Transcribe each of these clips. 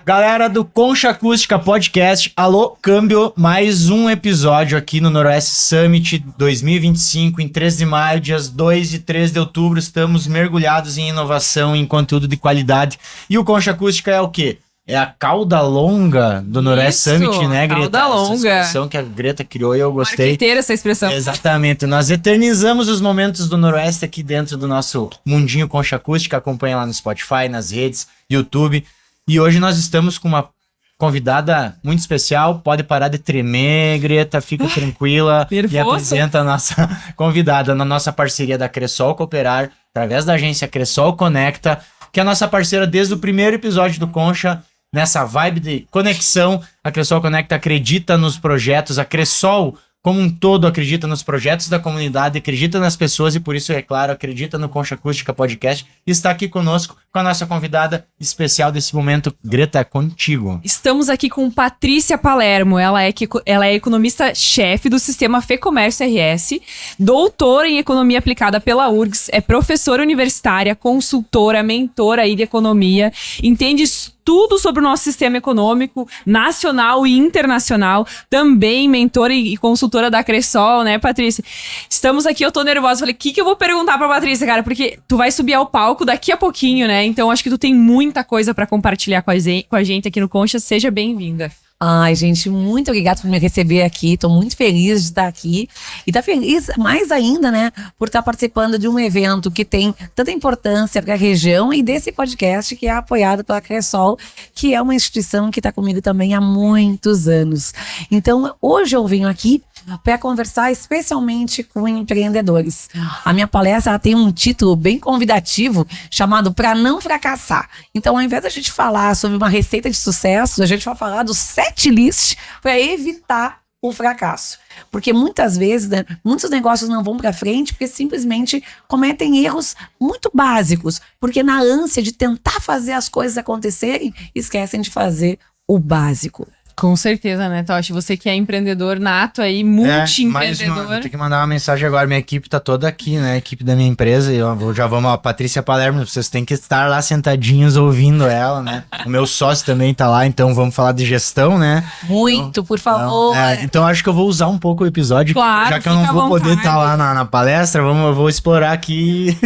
Galera do Concha Acústica Podcast, alô, câmbio, mais um episódio aqui no Noroeste Summit 2025, em 3 de maio, dias 2 e 3 de outubro, estamos mergulhados em inovação, em conteúdo de qualidade, e o Concha Acústica é o quê? É a cauda longa do Noroeste Summit, né, Greta? Cauda longa. Essa expressão que a Greta criou e eu gostei. Marqueteira essa expressão. Exatamente. Nós eternizamos os momentos do Noroeste aqui dentro do nosso mundinho Concha Acústica. Acompanha lá no Spotify, nas redes, YouTube. E hoje nós estamos com uma convidada muito especial. Pode parar de tremer, Greta, fica tranquila. Nervoso. E apresenta a nossa convidada na nossa parceria da Cressol Cooperar, através da agência Cressol Conecta, que é a nossa parceira desde o primeiro episódio do Concha. Nessa vibe de conexão, a Cressol Conecta acredita nos projetos, a Cressol como um todo acredita nos projetos da comunidade, acredita nas pessoas e por isso, é claro, acredita no Concha Acústica Podcast e está aqui conosco com a nossa convidada especial desse momento. Greta, contigo. Estamos aqui com Patrícia Palermo, ela é economista-chefe do Sistema Fecomércio RS, doutora em Economia Aplicada pela URGS, é professora universitária, consultora, mentora aí de economia, entende tudo sobre o nosso sistema econômico nacional e internacional, também mentora e consultora da Cressol, né, Patrícia? Estamos aqui, eu tô nervosa, falei, o que eu vou perguntar pra Patrícia, cara? Porque tu vai subir ao palco daqui a pouquinho, né? Então acho que tu tem muita coisa pra compartilhar com a gente aqui no Concha, seja bem-vinda. Ai, gente, muito obrigada por me receber aqui. Tô muito feliz de estar aqui. E tá feliz mais ainda, né, por estar participando de um evento que tem tanta importância para a região e desse podcast que é apoiado pela Cressol, que é uma instituição que está comigo também há muitos anos. Então, hoje eu venho aqui para conversar especialmente com empreendedores. A minha palestra ela tem um título bem convidativo chamado Pra Não Fracassar. Então, ao invés da gente falar sobre uma receita de sucesso, a gente vai falar do set list para evitar o fracasso. Porque muitas vezes, né, muitos negócios não vão para frente porque simplesmente cometem erros muito básicos. Porque na ânsia de tentar fazer as coisas acontecerem, esquecem de fazer o básico. Com certeza, né, Toshi? Você que é empreendedor nato aí, multi-empreendedor. Vou ter que mandar uma mensagem agora. Minha equipe tá toda aqui, né? A equipe da minha empresa. Já vamos, a Patrícia Palermo, vocês têm que estar lá sentadinhos ouvindo ela, né? O meu sócio também tá lá, então vamos falar de gestão, né? Muito, então, por favor. Então acho que eu vou usar um pouco o episódio, claro, já que eu não vou poder estar lá na palestra, eu vou explorar aqui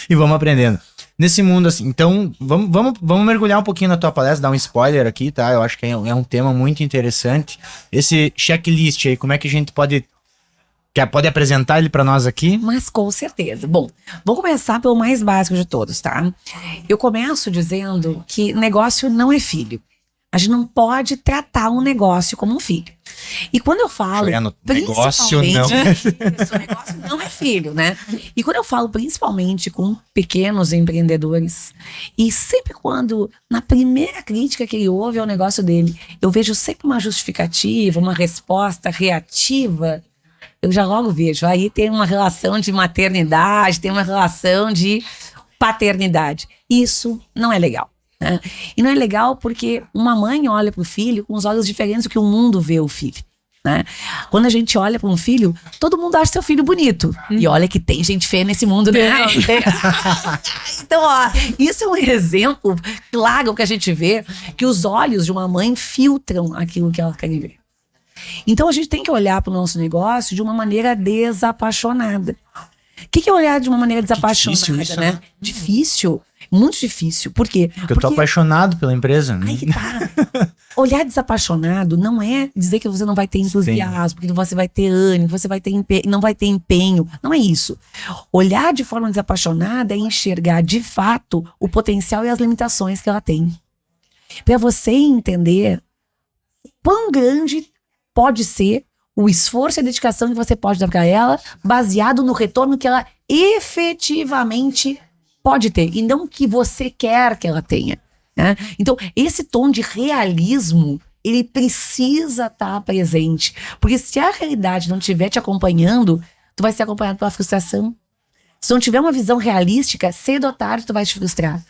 e vamos aprendendo. Nesse mundo, assim, então, vamos mergulhar um pouquinho na tua palestra, dar um spoiler aqui, tá? Eu acho que é um tema muito interessante. Esse checklist aí, como é que a gente pode apresentar ele para nós aqui? Mas com certeza. Bom, vou começar pelo mais básico de todos, tá? Eu começo dizendo que negócio não é filho. A gente não pode tratar um negócio como um filho. E quando eu falo... Negócio não. Negócio não é filho, né? E quando eu falo principalmente com pequenos empreendedores, e sempre quando, na primeira crítica que ele ouve ao negócio dele, eu vejo sempre uma justificativa, uma resposta reativa, eu já logo vejo. Aí tem uma relação de maternidade, tem uma relação de paternidade. Isso não é legal. Né? E não é legal porque uma mãe olha para o filho com os olhos diferentes do que o mundo vê o filho. Né? Quando a gente olha para um filho, todo mundo acha seu filho bonito. E olha que tem gente feia nesse mundo, né? Então, ó, isso é um exemplo claro que a gente vê que os olhos de uma mãe filtram aquilo que ela quer ver. Então a gente tem que olhar para o nosso negócio de uma maneira desapaixonada. O que é olhar de uma maneira desapaixonada, difícil isso, né? Difícil. Muito difícil. Por quê? Porque eu tô apaixonado pela empresa. Né? Aí que tá. Olhar desapaixonado não é dizer que você não vai ter entusiasmo, que você vai ter ânimo, que você vai ter não vai ter empenho. Não é isso. Olhar de forma desapaixonada é enxergar de fato o potencial e as limitações que ela tem. Para você entender quão grande pode ser o esforço e a dedicação que você pode dar para ela, baseado no retorno que ela efetivamente pode ter, e não que você quer que ela tenha. Né? Então, esse tom de realismo, ele precisa estar presente. Porque se a realidade não estiver te acompanhando, tu vai ser acompanhado pela frustração. Se não tiver uma visão realística, cedo ou tarde tu vai te frustrar.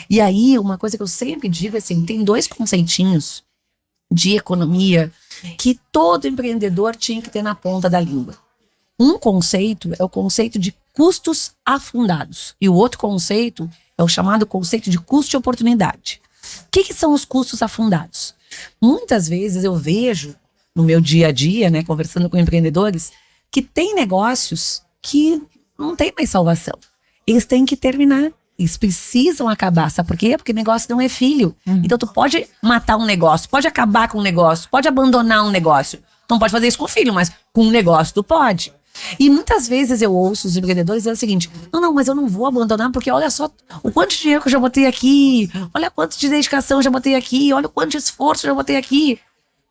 E aí, uma coisa que eu sempre digo, assim, tem 2 conceitinhos de economia que todo empreendedor tinha que ter na ponta da língua. Um conceito é o conceito de custos afundados. E o outro conceito é o chamado conceito de custo de oportunidade. que são os custos afundados? Muitas vezes eu vejo no meu dia a dia, né, conversando com empreendedores, que tem negócios que não tem mais salvação. Eles têm que terminar. Eles precisam acabar. Sabe por quê? Porque negócio não é filho. Então tu pode matar um negócio, pode acabar com um negócio, pode abandonar um negócio. Tu não pode fazer isso com o filho, mas com um negócio tu pode. E muitas vezes eu ouço os empreendedores dizer o seguinte: não, mas eu não vou abandonar porque olha só o quanto de dinheiro que eu já botei aqui, olha quanto de dedicação eu já botei aqui, olha o quanto de esforço eu já botei aqui.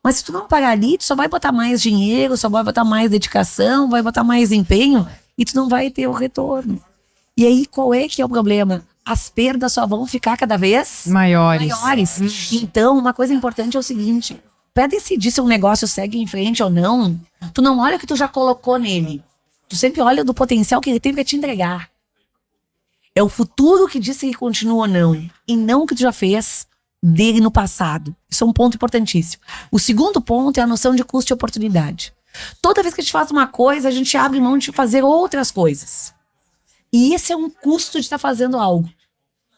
Mas se tu não parar ali, tu só vai botar mais dinheiro, só vai botar mais dedicação, vai botar mais empenho e tu não vai ter o retorno. E aí qual é que é o problema? As perdas só vão ficar cada vez maiores. Então uma coisa importante é o seguinte: para decidir se um negócio segue em frente ou não, tu não olha o que tu já colocou nele. Tu sempre olha do potencial que ele tem para te entregar. É o futuro que diz se ele continua ou não. E não o que tu já fez dele no passado. Isso é um ponto importantíssimo. O segundo ponto é a noção de custo e oportunidade. Toda vez que a gente faz uma coisa, a gente abre mão de fazer outras coisas. E esse é um custo de estar fazendo algo.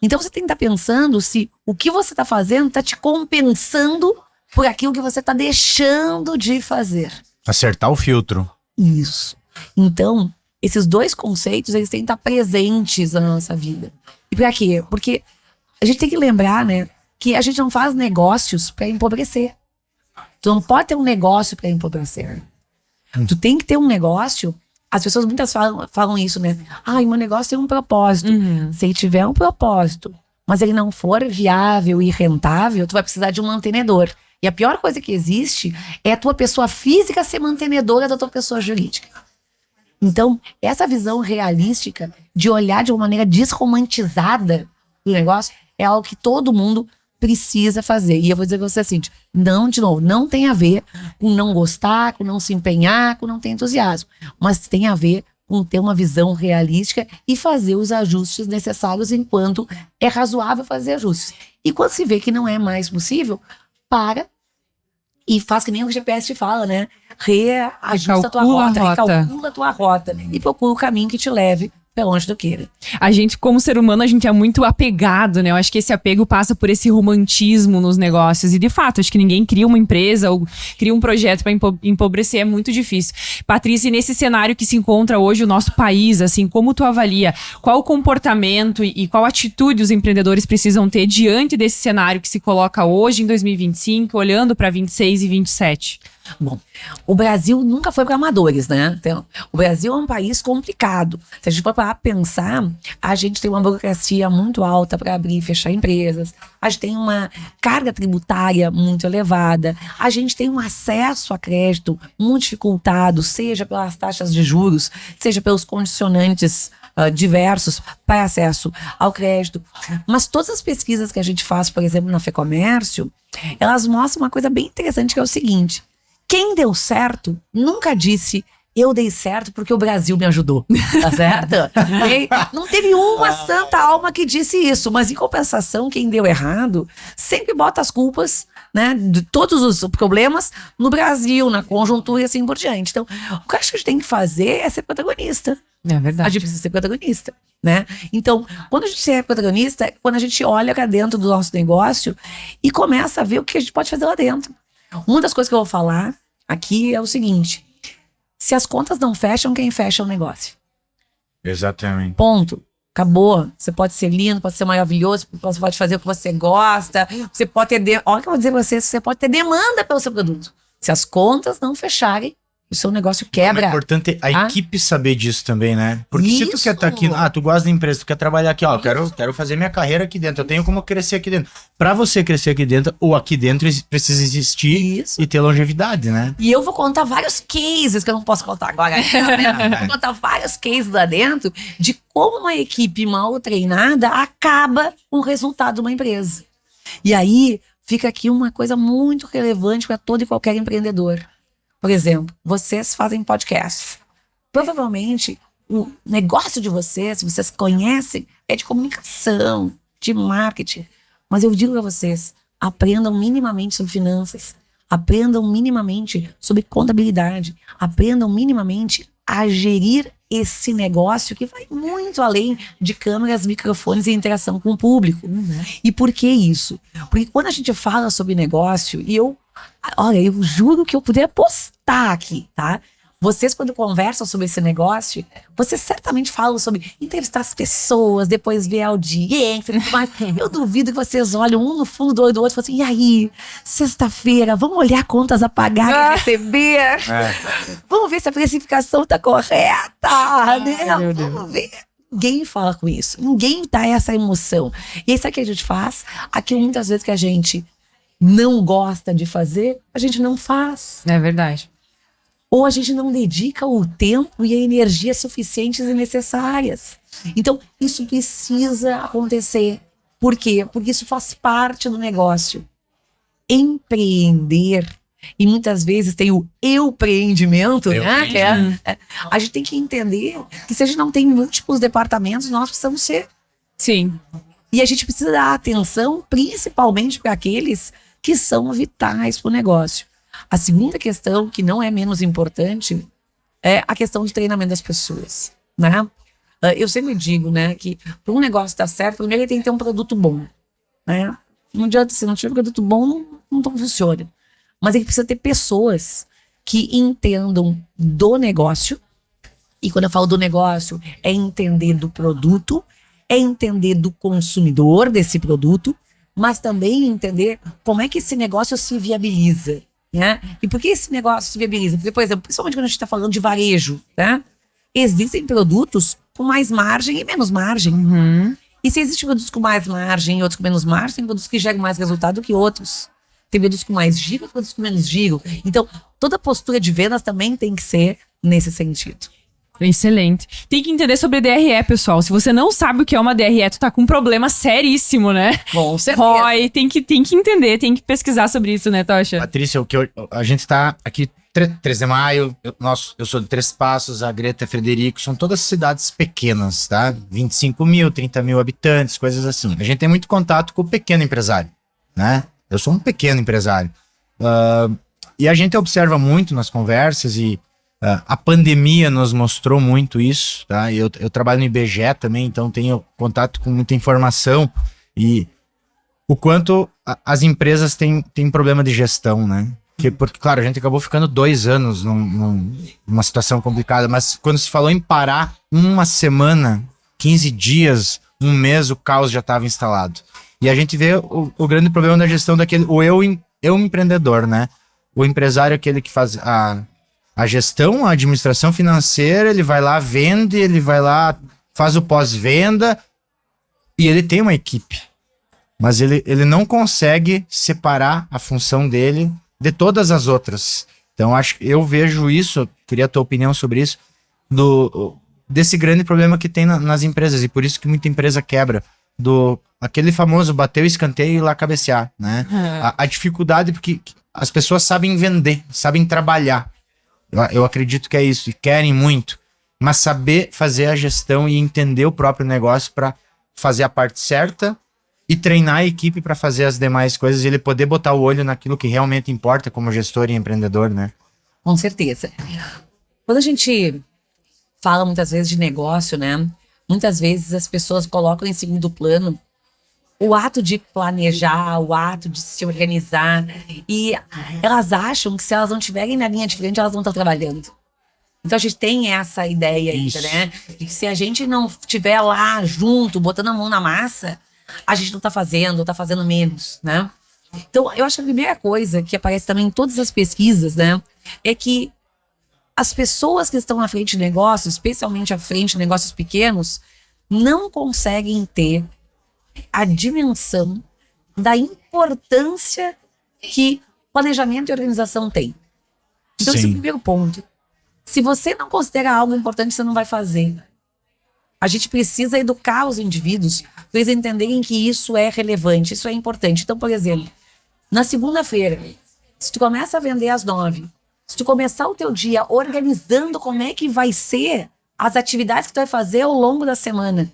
Então você tem que estar pensando se o que você está fazendo está te compensando por aquilo que você está deixando de fazer. Acertar o filtro. Isso. Então, esses dois conceitos, eles têm que estar presentes na nossa vida. E para quê? Porque a gente tem que lembrar, né, que a gente não faz negócios para empobrecer. Tu não pode ter um negócio para empobrecer. Tu tem que ter um negócio. As pessoas muitas falam isso, né? Ah, meu negócio tem um propósito. Se ele tiver um propósito, mas ele não for viável e rentável, tu vai precisar de um mantenedor. E a pior coisa que existe é a tua pessoa física ser mantenedora da tua pessoa jurídica. Então, essa visão realística de olhar de uma maneira desromantizada do negócio é algo que todo mundo precisa fazer. E eu vou dizer pra você assim, não, de novo, não tem a ver com não gostar, com não se empenhar, com não ter entusiasmo, mas tem a ver com ter uma visão realística e fazer os ajustes necessários enquanto é razoável fazer ajustes. E quando se vê que não é mais possível, para e faz que nem o GPS te fala, né? Reajusta a tua rota, recalcula a tua rota e procura o caminho que te leve para onde tu queira. A gente, como ser humano, a gente é muito apegado, né? Eu acho que esse apego passa por esse romantismo nos negócios. E, de fato, acho que ninguém cria uma empresa ou cria um projeto para empobrecer. É muito difícil. Patrícia, nesse cenário que se encontra hoje o nosso país, assim, como tu avalia? Qual o comportamento e qual atitude os empreendedores precisam ter diante desse cenário que se coloca hoje, em 2025, olhando para 26 e 27? Bom, o Brasil nunca foi para amadores, né? Então, o Brasil é um país complicado. Se a gente for para pensar, a gente tem uma burocracia muito alta para abrir e fechar empresas. A gente tem uma carga tributária muito elevada. A gente tem um acesso a crédito muito dificultado, seja pelas taxas de juros, seja pelos condicionantes diversos para acesso ao crédito. Mas todas as pesquisas que a gente faz, por exemplo, na FEComércio, elas mostram uma coisa bem interessante, que é o seguinte: quem deu certo nunca disse eu dei certo porque o Brasil me ajudou, tá certo? Não teve uma santa alma que disse isso, mas em compensação, quem deu errado sempre bota as culpas, né, de todos os problemas no Brasil, na conjuntura e assim por diante. Então, o que a gente tem que fazer é ser protagonista. É verdade. A gente precisa ser protagonista, né? Então, quando a gente é protagonista, é quando a gente olha para dentro do nosso negócio e começa a ver o que a gente pode fazer lá dentro. Uma das coisas que eu vou falar aqui é o seguinte: se as contas não fecham, quem fecha é o negócio. Exatamente. Ponto. Acabou. Você pode ser lindo, pode ser maravilhoso, você pode fazer o que você gosta, você pode ter... Olha o que eu vou dizer pra você pode ter demanda pelo seu produto. Se as contas não fecharem, o seu negócio quebra. É importante a equipe saber disso também, né? Porque se tu quer estar aqui, tu gosta da empresa, tu quer trabalhar aqui, ó, quero fazer minha carreira aqui dentro, eu tenho como crescer aqui dentro. Pra você crescer aqui dentro, ou aqui dentro precisa existir e ter longevidade, né? E eu vou contar vários cases que eu não posso contar agora. Eu vou contar vários cases lá dentro de como uma equipe mal treinada acaba com o resultado de uma empresa. E aí fica aqui uma coisa muito relevante para todo e qualquer empreendedor. Por exemplo, vocês fazem podcast. Provavelmente, o negócio de vocês, se vocês conhecem, é de comunicação, de marketing. Mas eu digo para vocês, aprendam minimamente sobre finanças, aprendam minimamente sobre contabilidade, aprendam minimamente a gerir esse negócio que vai muito além de câmeras, microfones e interação com o público. E por que isso? Porque quando a gente fala sobre negócio, olha, eu juro que eu poderia apostar aqui, tá? Vocês, quando conversam sobre esse negócio, vocês certamente falam sobre entrevistar as pessoas, depois ver a audiência e tudo mais. Eu duvido que vocês olham um no fundo do olho do outro e falam assim, e aí, sexta-feira, vamos olhar contas a pagar e receber? Vamos ver se a precificação tá correta, né? Vamos ver. Ninguém fala com isso. Ninguém dá essa emoção. E isso é que a gente faz. Aquilo muitas vezes que a gente não gosta de fazer, a gente não faz. É verdade. Ou a gente não dedica o tempo e a energia suficientes e necessárias. Então, isso precisa acontecer. Por quê? Porque isso faz parte do negócio. Empreender, e muitas vezes tem o eu-preendimento, né? Que a gente tem que entender que se a gente não tem múltiplos departamentos, nós precisamos ser. Sim. E a gente precisa dar atenção, principalmente para aqueles que são vitais para o negócio. A segunda questão, que não é menos importante, é a questão do treinamento das pessoas, né? Eu sempre digo, né, que para um negócio dar certo, primeiro ele tem que ter um produto bom, né? Não adianta, se não tiver um produto bom, não funciona. Mas ele precisa ter pessoas que entendam do negócio, e quando eu falo do negócio, é entender do produto, é entender do consumidor desse produto, mas também entender como é que esse negócio se viabiliza. Né? E por que esse negócio se viabiliza? Porque, por exemplo, principalmente quando a gente está falando de varejo, né? Existem produtos com mais margem e menos margem. E se existem produtos com mais margem e outros com menos margem, tem produtos que geram mais resultado que outros. Tem produtos com mais giro e produtos com menos giro. Então, toda postura de vendas também tem que ser nesse sentido. Excelente. Tem que entender sobre DRE, pessoal. Se você não sabe o que é uma DRE, tu tá com um problema seríssimo, né? Com certeza. Roy, tem que entender, tem que pesquisar sobre isso, né, Tocha? Patrícia, a gente tá aqui 3 de maio, eu sou de Três Passos, a Greta e Frederico, são todas cidades pequenas, tá? 25 mil, 30 mil habitantes, coisas assim. A gente tem muito contato com o pequeno empresário, né? Eu sou um pequeno empresário. E a gente observa muito nas conversas e a pandemia nos mostrou muito isso, tá? Eu trabalho no IBGE também, então tenho contato com muita informação e o quanto as empresas têm problema de gestão, né? Porque, claro, a gente acabou ficando 2 anos numa situação complicada, mas quando se falou em parar uma semana, 15 dias, um mês, o caos já estava instalado. E a gente vê o grande problema da gestão daquele, eu empreendedor, né? O empresário é aquele que faz a gestão, a administração financeira, ele vai lá, vende, ele vai lá, faz o pós-venda e ele tem uma equipe. Mas ele não consegue separar a função dele de todas as outras. Então, eu vejo isso, queria a tua opinião sobre isso, desse grande problema que tem nas empresas, e por isso que muita empresa quebra, aquele famoso bater o escanteio e ir lá cabecear, né? A dificuldade, porque as pessoas sabem vender, sabem trabalhar. Eu acredito que é isso, e querem muito, mas saber fazer a gestão e entender o próprio negócio para fazer a parte certa e treinar a equipe para fazer as demais coisas e ele poder botar o olho naquilo que realmente importa como gestor e empreendedor, né? Com certeza. Quando a gente fala muitas vezes de negócio, né? Muitas vezes as pessoas colocam em segundo plano o ato de planejar, o ato de se organizar. E elas acham que se elas não estiverem na linha de frente, elas não estão trabalhando. Então a gente tem essa ideia ainda, né? De que se a gente não estiver lá junto, botando a mão na massa, a gente não está fazendo, ou está fazendo menos, né? Então eu acho que a primeira coisa que aparece também em todas as pesquisas, né? É que as pessoas que estão à frente de negócios, especialmente à frente de negócios pequenos, não conseguem ter a dimensão da importância que planejamento e organização tem. Então, esse é o primeiro ponto. Se você não considera algo importante, você não vai fazer. A gente precisa educar os indivíduos para eles entenderem que isso é relevante, isso é importante. Então, por exemplo, na segunda-feira, se tu começa a vender às 9, se tu começar o teu dia organizando como é que vai ser as atividades que tu vai fazer ao longo da semana,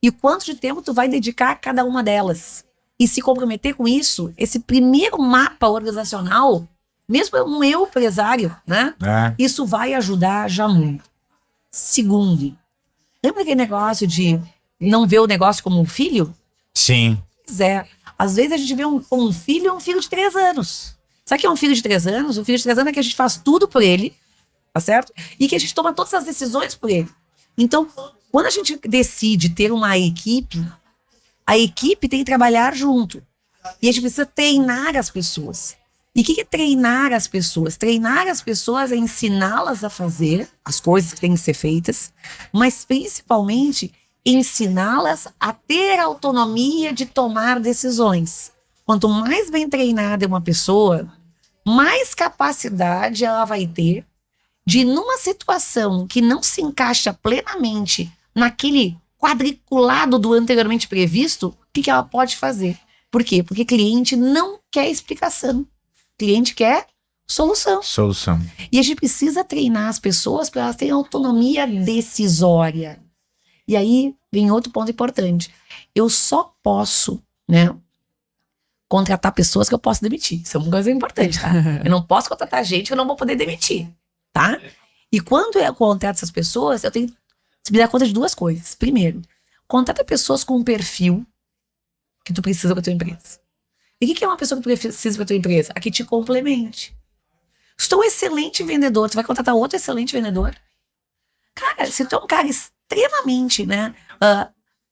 e quanto de tempo tu vai dedicar a cada uma delas. E se comprometer com isso, esse primeiro mapa organizacional, mesmo um eu empresário, né? Isso vai ajudar já muito. segundo. Lembra aquele negócio de não ver o negócio como um filho? Sim. Pois é. Às vezes a gente vê um filho, um filho de 3 anos. Sabe o que é um filho de 3 anos? Um filho de 3 anos é que a gente faz tudo por ele, tá certo? E que a gente toma todas as decisões por ele. Então, quando a gente decide ter uma equipe, a equipe tem que trabalhar junto. E a gente precisa treinar as pessoas. E o que é treinar as pessoas? Treinar as pessoas é ensiná-las a fazer as coisas que têm que ser feitas, mas principalmente ensiná-las a ter autonomia de tomar decisões. Quanto mais bem treinada é uma pessoa, mais capacidade ela vai ter de, numa situação que não se encaixa plenamente naquele quadriculado do anteriormente previsto, o que ela pode fazer? Por quê? Porque cliente não quer explicação. Cliente quer solução. E a gente precisa treinar as pessoas para elas terem autonomia decisória. E aí vem outro ponto importante. Eu só posso, né, contratar pessoas que eu posso demitir. Isso é uma coisa importante, tá? Eu não posso contratar gente que eu não vou poder demitir, tá? E quando eu contrato essas pessoas, eu tenho que me dar conta de 2 coisas. Primeiro, contrata pessoas com um perfil que tu precisa para tua empresa. E o que é uma pessoa que tu precisa para tua empresa? A que te complemente. Se tu é um excelente vendedor, tu vai contratar outro excelente vendedor? Cara, se tu é um cara extremamente, né,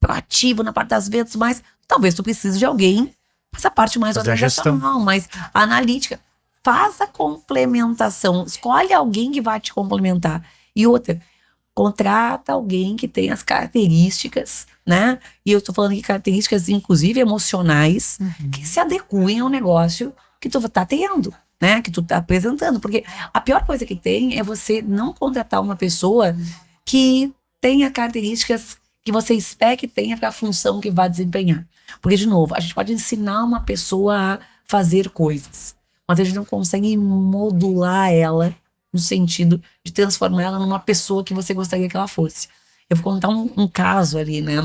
proativo na parte das vendas, mas talvez tu precise de alguém essa parte mais organizacional, mais analítica. Faz a complementação. Escolhe alguém que vai te complementar. E outra, contrata alguém que tem as características, né? E eu tô falando de características, inclusive emocionais, que se adequem ao negócio que tu tá tendo, né? Que tu tá apresentando. Porque a pior coisa que tem é você não contratar uma pessoa que tenha características que você espera que tenha para a função que vai desempenhar. Porque, de novo, a gente pode ensinar uma pessoa a fazer coisas, mas a gente não consegue modular ela no sentido de transformar ela numa pessoa que você gostaria que ela fosse. Eu vou contar um caso ali, né?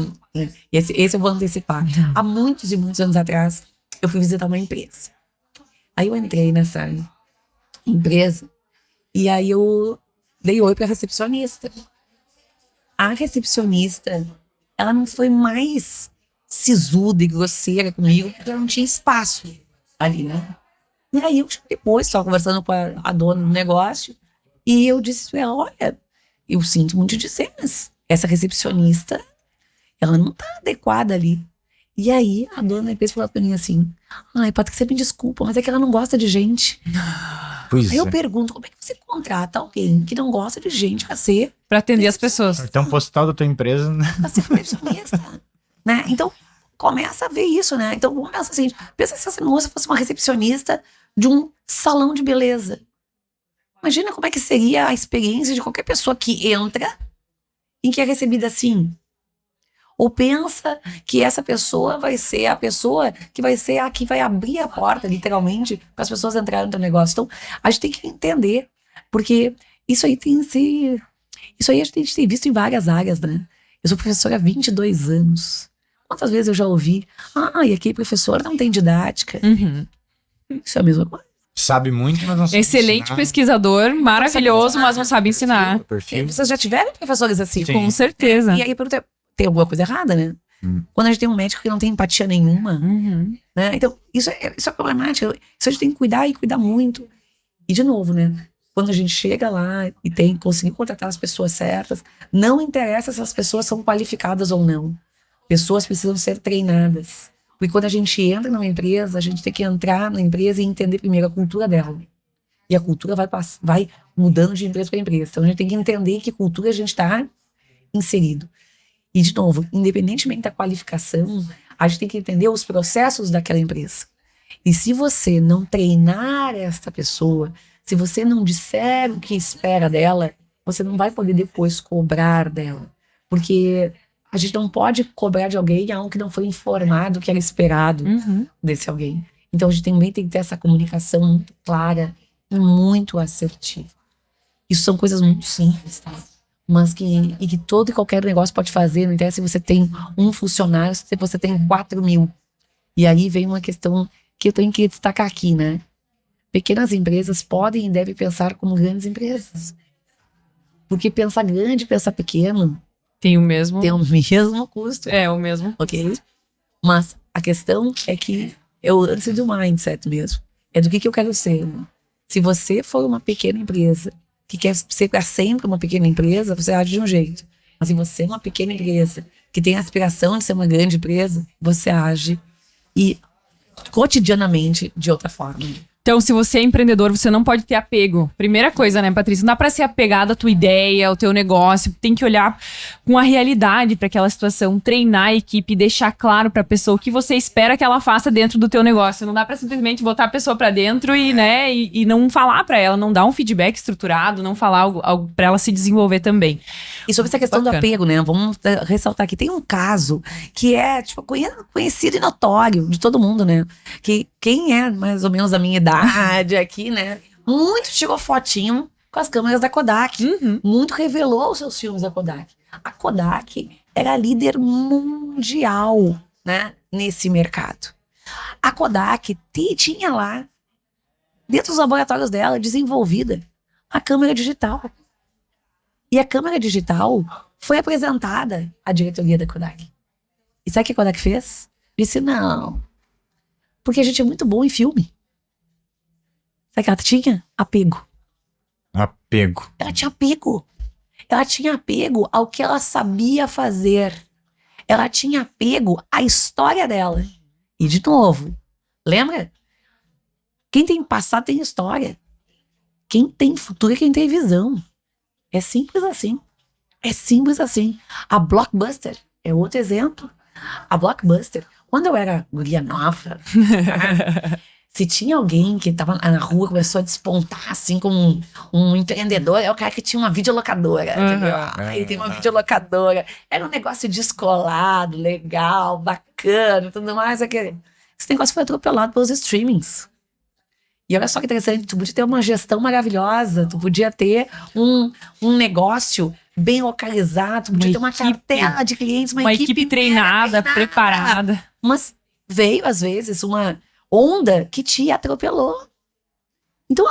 Esse eu vou antecipar. Há muitos e muitos anos atrás, eu fui visitar uma empresa. Aí eu entrei nessa empresa e aí eu dei oi pra recepcionista. A recepcionista, ela não foi mais sisuda e grosseira comigo, porque ela não tinha espaço ali, né? E aí eu depois estava conversando com a dona do negócio e eu disse pra ela, olha, eu sinto muito dizer, mas essa recepcionista, ela não tá adequada ali. E aí a dona da empresa falou pra mim assim, ai, Patrícia, me desculpa, mas é que ela não gosta de gente. Pois aí eu pergunto, como é que você contrata alguém que não gosta de gente pra atender as pessoas? Cartão postal da tua empresa, né? Pra ser recepcionista, né? Então, começa a ver isso, né? Então, vamos pensar assim, pensa se essa moça fosse uma recepcionista de um salão de beleza. Imagina como é que seria a experiência de qualquer pessoa que entra e que é recebida assim. Ou pensa que essa pessoa vai ser a pessoa que vai ser a que vai abrir a porta, literalmente, para as pessoas entrarem no teu negócio. Então, a gente tem que entender, porque isso aí a gente tem visto em várias áreas, né? Eu sou professora há 22 anos. Quantas vezes eu já ouvi, e aqui professor não tem didática. Isso é a mesma coisa. Sabe muito, mas não sabe Excelente ensinar. pesquisador, maravilhoso, mas não sabe ensinar. Perfil. Vocês já tiveram professores assim? Sim. Com certeza. E aí, pergunta, tem alguma coisa errada, né? Quando a gente tem um médico que não tem empatia nenhuma, né? Então, isso é problemático. Isso a gente tem que cuidar e cuidar muito. E, de novo, né? Quando a gente chega lá e conseguir contratar as pessoas certas, não interessa se as pessoas são qualificadas ou não. Pessoas precisam ser treinadas. Porque quando a gente entra numa empresa, a gente tem que entrar na empresa e entender primeiro a cultura dela. E a cultura vai mudando de empresa para empresa. Então a gente tem que entender que cultura a gente está inserido. E, de novo, independentemente da qualificação, a gente tem que entender os processos daquela empresa. E se você não treinar esta pessoa, se você não disser o que espera dela, você não vai poder depois cobrar dela. Porque a gente não pode cobrar de alguém algo que não foi informado, que era esperado desse alguém. Então a gente também tem que ter essa comunicação muito clara e muito assertiva. Isso são coisas muito simples, tá? Mas que todo e qualquer negócio pode fazer. Não interessa se você tem um funcionário, se você tem 4.000. E aí vem uma questão que eu tenho que destacar aqui, né? Pequenas empresas podem e devem pensar como grandes empresas. Porque pensar grande e pensar pequeno Tem o mesmo. tem o mesmo custo, É, o mesmo. ok? Mas a questão é que é o lance do mindset mesmo. É do que eu quero ser. Se você for uma pequena empresa que quer ser para sempre uma pequena empresa, você age de um jeito. Mas se você é uma pequena empresa que tem a aspiração de ser uma grande empresa, você age e cotidianamente de outra forma. Então, se você é empreendedor, você não pode ter apego. Primeira coisa, né, Patrícia? Não dá pra ser apegado à tua ideia, ao teu negócio. Tem que olhar com a realidade para aquela situação, treinar a equipe, deixar claro pra pessoa o que você espera que ela faça dentro do teu negócio. Não dá pra simplesmente botar a pessoa pra dentro e, né, e não falar pra ela, não dar um feedback estruturado, não falar algo pra ela se desenvolver também. E sobre essa questão Bacana. do apego, né? Vamos ressaltar aqui. Tem um caso que é tipo, conhecido e notório de todo mundo, né? Que quem é mais ou menos da minha idade aqui, né? Muito tirou fotinho com as câmeras da Kodak. Uhum. Muito revelou os seus filmes da Kodak. A Kodak era líder mundial, né? Nesse mercado. A Kodak tinha lá, dentro dos laboratórios dela, desenvolvida a câmera digital. E a câmera digital foi apresentada à diretoria da Kodak. E sabe o que a Kodak fez? Disse, não, porque a gente é muito bom em filme. Sabe o que ela tinha? Apego. Apego. Ela tinha apego. Ela tinha apego ao que ela sabia fazer. Ela tinha apego à história dela. E de novo, lembra? Quem tem passado tem história. Quem tem futuro é quem tem visão. É simples assim. É simples assim. A Blockbuster é outro exemplo. A Blockbuster, quando eu era guria nova, se tinha alguém que tava na rua, começou a despontar assim como um empreendedor, é o cara que tinha uma videolocadora, entendeu? Aí tem uma videolocadora. Era um negócio descolado, legal, bacana e tudo mais. Esse negócio foi atropelado pelos streamings. E olha só que interessante, tu podia ter uma gestão maravilhosa, tu podia ter um negócio bem localizado, tu podia ter uma cartela de clientes, uma equipe treinada, preparada. Mas veio, às vezes, uma onda que te atropelou. Então,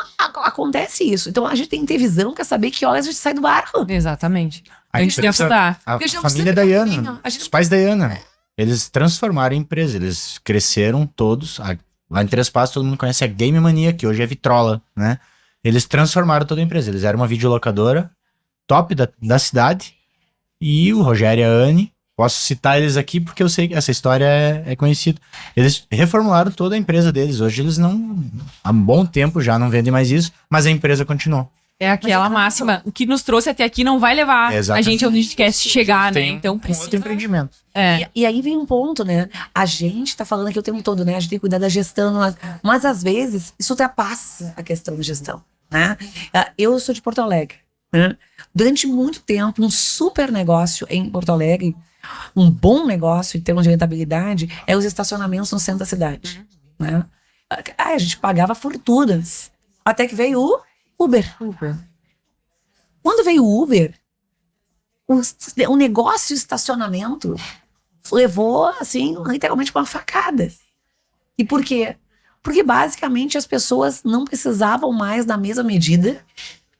acontece isso. Então, a gente tem que ter visão para saber que horas a gente sai do barco. Exatamente. A A gente tem que estudar. A Porque já família precisa ficar Dayana, bem, ó. A gente os pais Dayana, eles transformaram a empresa, eles cresceram todos. Lá em Três Passos todo mundo conhece a Game Mania, que hoje é Vitrola, né? Eles transformaram toda a empresa, eles eram uma videolocadora top da cidade. E o Rogério e a Anne, posso citar eles aqui porque eu sei que essa história é conhecida. Eles reformularam toda a empresa deles, hoje eles não, há um bom tempo já não vendem mais isso, mas a empresa continuou. É aquela máxima. O que nos trouxe até aqui não vai levar Exatamente. a gente onde a gente quer chegar, né? Tem Então um precisa. outro empreendimento. É. E aí vem um ponto, né? A gente tá falando aqui o tempo todo, né? A gente tem que cuidar da gestão, mas às vezes isso ultrapassa a questão de gestão, né? Eu sou de Porto Alegre, né? Durante muito tempo, um super negócio em Porto Alegre, um bom negócio em termos de rentabilidade, é os estacionamentos no centro da cidade, né? A gente pagava fortunas, até que veio o Uber. Quando veio o Uber, o negócio de estacionamento levou, assim, literalmente uma facada. E por quê? Porque, basicamente, as pessoas não precisavam mais da mesma medida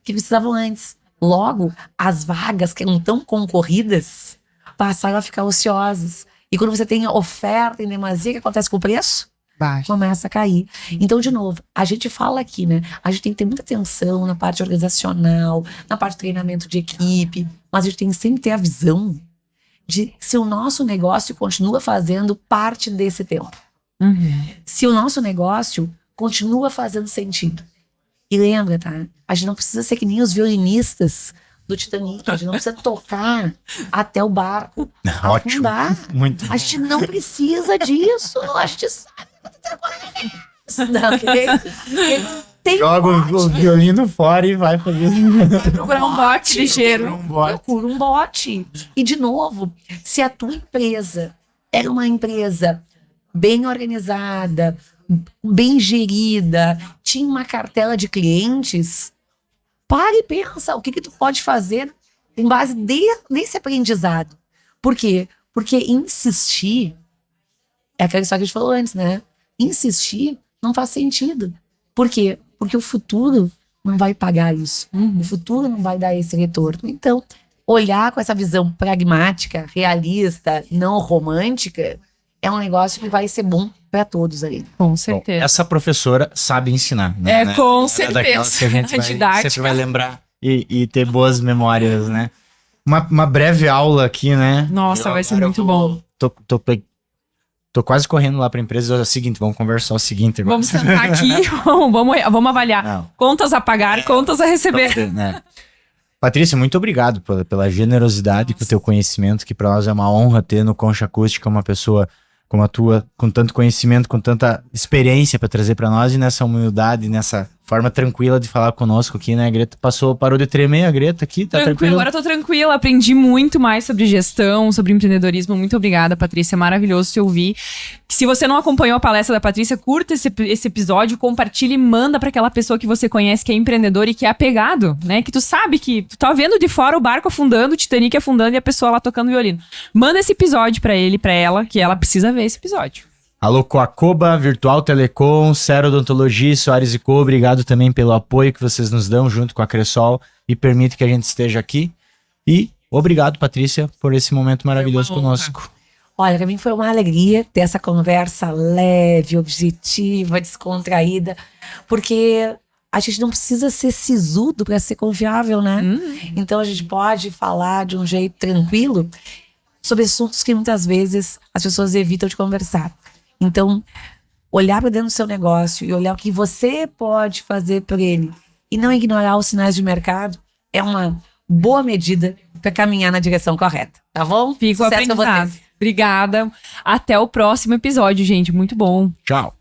que precisavam antes. Logo, as vagas que eram tão concorridas passaram a ficar ociosas. E quando você tem oferta em demasia, o que acontece com o preço? Baixo. Começa a cair. Então, de novo, a gente fala aqui, né? A gente tem que ter muita atenção na parte organizacional, na parte de treinamento de equipe, mas a gente tem que sempre ter a visão de se o nosso negócio continua fazendo parte desse tempo. Uhum. Se o nosso negócio continua fazendo sentido. E lembra, tá? A gente não precisa ser que nem os violinistas do Titanic. A gente não precisa tocar até o barco Ótimo. afundar. Muito. A gente não precisa disso. A gente sabe. Não, tem Joga o violino fora e vai fazer. Procurar um bote ligeiro. Procura um bote. E, de novo, se a tua empresa era uma empresa bem organizada, bem gerida, tinha uma cartela de clientes, para e pensa o que tu pode fazer em base nesse aprendizado. Por quê? Porque insistir é aquela história que a gente falou antes, né? Insistir não faz sentido. Por quê? Porque o futuro não vai pagar isso. O futuro não vai dar esse retorno. Então, olhar com essa visão pragmática, realista, não romântica, é um negócio que vai ser bom para todos aí. Com Bom, certeza. essa professora sabe ensinar, né? Com É daquelas certeza. que a gente A didática. sempre vai lembrar e ter boas memórias, né? Uma breve aula aqui, né? Nossa, vai ser muito bom. Tô quase correndo lá pra empresa. É o seguinte, vamos conversar o seguinte agora. Vamos sentar aqui, vamos avaliar. Não. Contas a pagar, contas a receber. Né? Patrícia, muito obrigado pela generosidade, com o teu conhecimento, que para nós é uma honra ter no Concha Acústica uma pessoa como a tua, com tanto conhecimento, com tanta experiência para trazer para nós, e nessa humildade, nessa forma tranquila de falar conosco aqui, né? A Greta parou de tremer, a Greta aqui, tá tranquila. Agora eu tô tranquila, aprendi muito mais sobre gestão, sobre empreendedorismo. Muito obrigada, Patrícia, maravilhoso te ouvir. Se você não acompanhou a palestra da Patrícia, curta esse episódio, compartilhe e manda pra aquela pessoa que você conhece, que é empreendedor e que é apegado, né? Que tu sabe que tu tá vendo de fora o barco afundando, o Titanic afundando e a pessoa lá tocando violino. Manda esse episódio pra ele, pra ela, que ela precisa ver esse episódio. Alô, Coacoba, Virtual Telecom, Cero Odontologia, Soares & Co. Obrigado também pelo apoio que vocês nos dão junto com a Cressol e permite que a gente esteja aqui. E obrigado, Patrícia, por esse momento maravilhoso conosco. Olha, para mim foi uma alegria ter essa conversa leve, objetiva, descontraída, porque a gente não precisa ser sisudo para ser confiável, né? Então a gente pode falar de um jeito tranquilo sobre assuntos que muitas vezes as pessoas evitam de conversar. Então, olhar para dentro do seu negócio e olhar o que você pode fazer por ele e não ignorar os sinais de mercado é uma boa medida para caminhar na direção correta, tá bom? Fico Sucesso pra aprendizado. vocês. Obrigada. Até o próximo episódio, gente. Muito bom. Tchau.